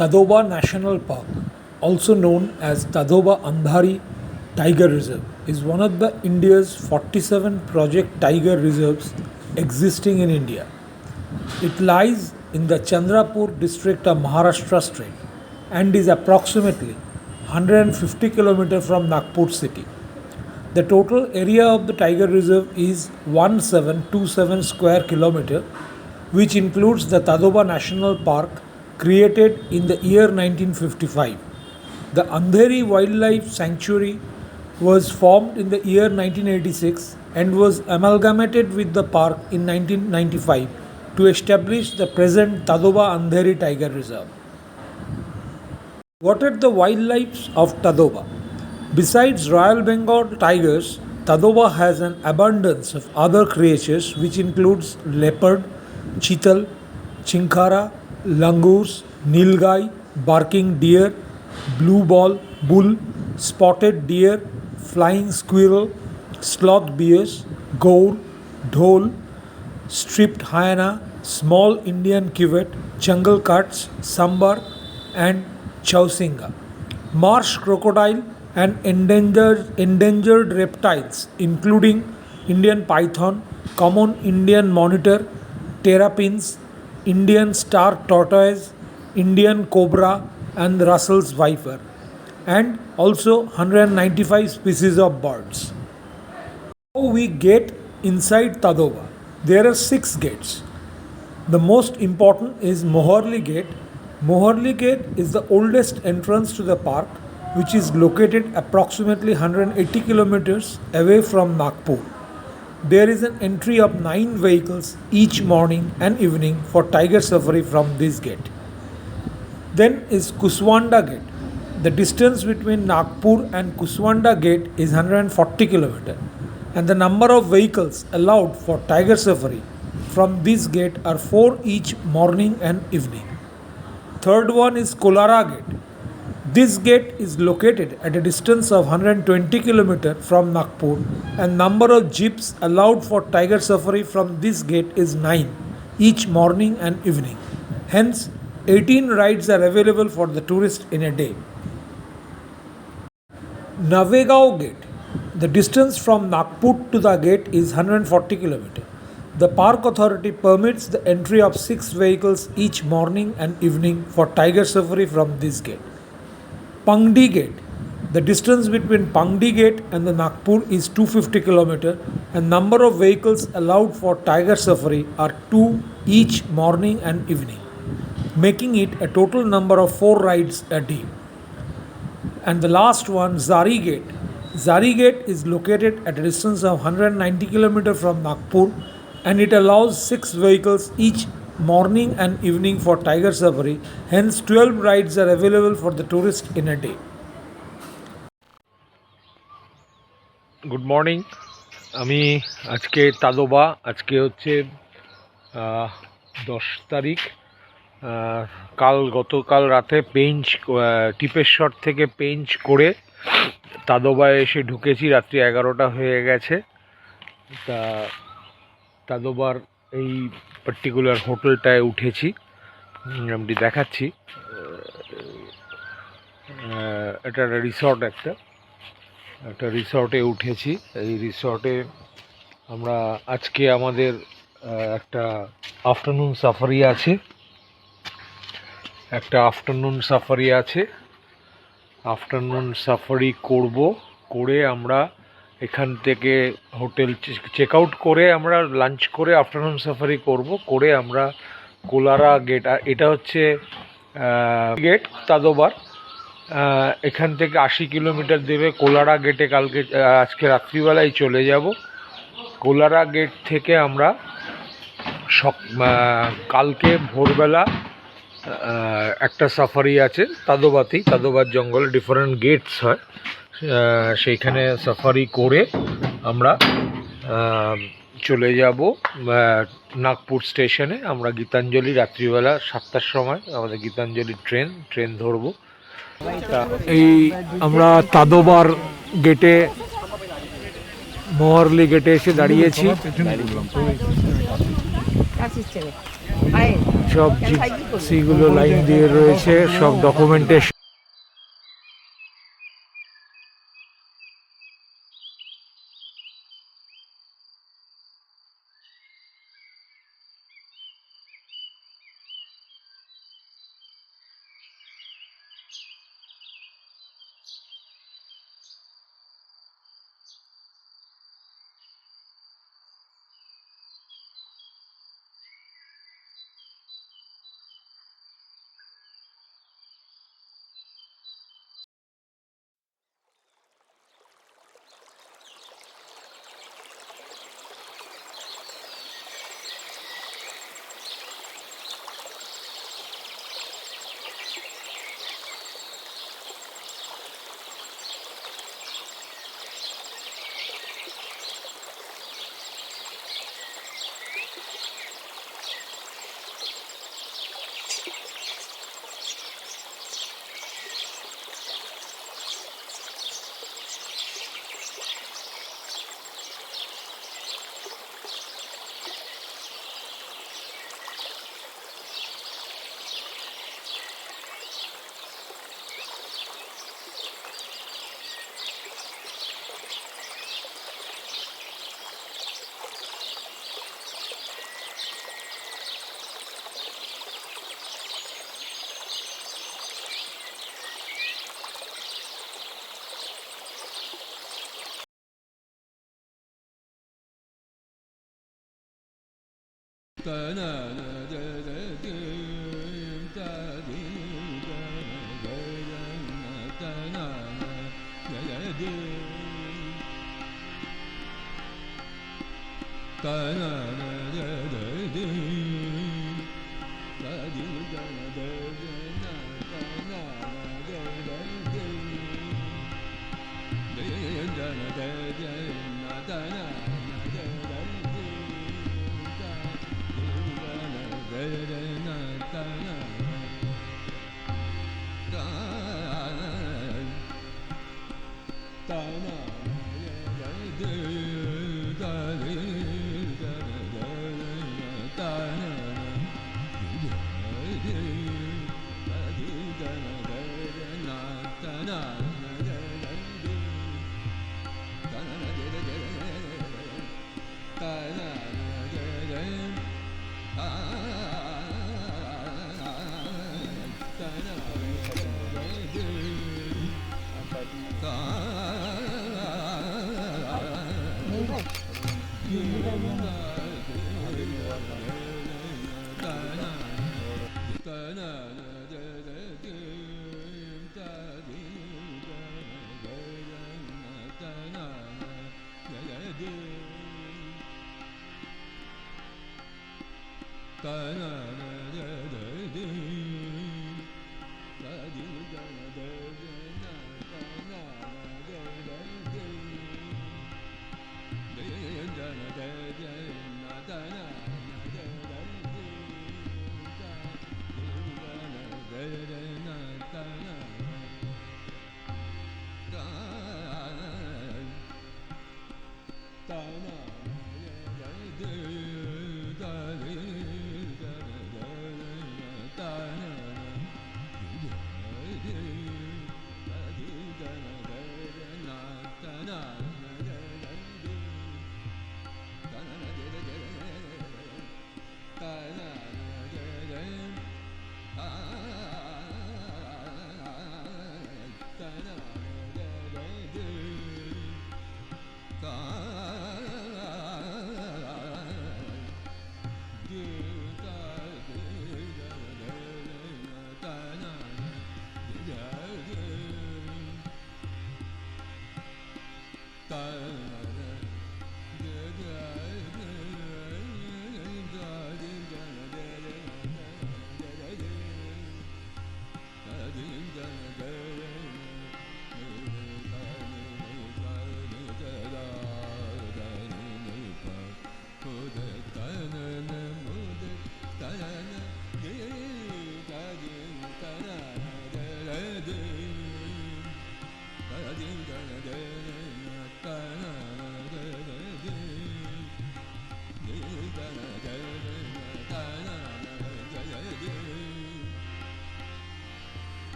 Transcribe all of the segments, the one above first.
Tadoba National Park, also known as Tadoba Andhari Tiger Reserve, is one of the India's 47 project tiger reserves existing in India. It lies in the Chandrapur district of Maharashtra state and is approximately 150 km from Nagpur city. The total area of the tiger reserve is 1727 square kilometer, which includes the Tadoba National Park created in the year 1955. The Andheri Wildlife Sanctuary was formed in the year 1986 and was amalgamated with the park in 1995 to establish the present Tadoba Andheri Tiger Reserve. What are the wildlife of Tadoba? Besides Royal Bengal tigers, Tadoba has an abundance of other creatures which includes leopard, chital, chinkara, langurs, nilgai, barking deer, blue bull, spotted deer, flying squirrel, sloth bears, gaur, dhole, striped hyena, small Indian civet, jungle cats, sambar, and chausinga. Marsh crocodile and endangered reptiles including Indian python, common Indian monitor, terrapins, Indian star tortoise, Indian cobra, and Russell's viper, and also 195 species of birds. How we get inside Tadoba? There are 6 gates. The most important is Moharli Gate. Moharli Gate is the oldest entrance to the park, which is located approximately 180 kilometers away from Nagpur. There is an entry of 9 vehicles each morning and evening for tiger safari from this gate. Then is Kuswanda Gate. The distance between Nagpur and Kuswanda Gate is 140 kilometers, and the number of vehicles allowed for tiger safari from this gate are 4 each morning and evening. Third one is Kolara Gate. This gate is located at a distance of 120 km from Nagpur, and number of jeeps allowed for tiger safari from this gate is 9 each morning and evening. Hence, 18 rides are available for the tourist in a day. Navegao Gate. The distance from Nagpur to the gate is 140 km. The park authority permits the entry of 6 vehicles each morning and evening for tiger safari from this gate. Pangdi Gate. The distance between Pangdi Gate and the Nagpur is 250 km, and number of vehicles allowed for tiger safari are 2 each morning and evening, making it a total number of 4 rides a day. And the last one, Zari Gate. Zari Gate is located at a distance of 190 km from Nagpur, and it allows 6 vehicles each morning and evening for tiger safari. Hence, 12 rides are available for the tourist in a day. Good morning. আমি আজকে তাদোবা, আজকে হচ্ছে 10 তারিখ। গতকাল রাতে পেঞ্চ টিপেশ্বর থেকে পেঞ্চ করে তাদোবায় এসে ঢুকেছি। রাত্রি 11টা হয়ে গেছে। তা তাদোবার এই পার্টিকুলার হোটেলটায় উঠেছি, আমি দেখাচ্ছি। এটা রিসর্ট, একটা রিসর্টে উঠেছি। এই রিসর্টে আমরা আজকে আমাদের একটা আফটারনুন সাফারি করে আমরা এখান থেকে হোটেল চেক আউট করে আমরা লাঞ্চ করে আফটারনুন সাফারি করে আমরা কোলারা গেট, এটা হচ্ছে গেট তাদোবার, এখান থেকে 80 কিলোমিটার দেবে কোলারা গেটে আজকে রাত্রিবেলায় চলে যাব। কোলারা গেট থেকে আমরা কালকে ভোরবেলা একটা সাফারি আছে তাদোবাতেই, তাদোবার জঙ্গলে ডিফারেন্ট গেটস হয়, সেইখানে সাফারি করে আমরা চলে যাব নাগপুর স্টেশনে। আমরা গীতাঞ্জলি রাত্রিবেলা 7টার সময় আমাদের গীতাঞ্জলি ট্রেন ধরবো। এই আমরা তাদোবার গেটে, মোহারলি গেটে এসে দাঁড়িয়েছি। সব জিপসিগুলো লাইন দিয়ে রয়েছে, সব documentation. da da da da da da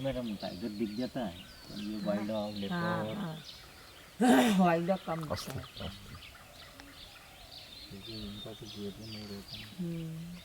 madam tiger दिख जाता है तो ये वाइल्ड डॉग हाँ लेपर्ड हाँ वाइल्ड डॉग कम दिखता है। क्योंकि इनका तो गेट में नहीं रहता। हम्म।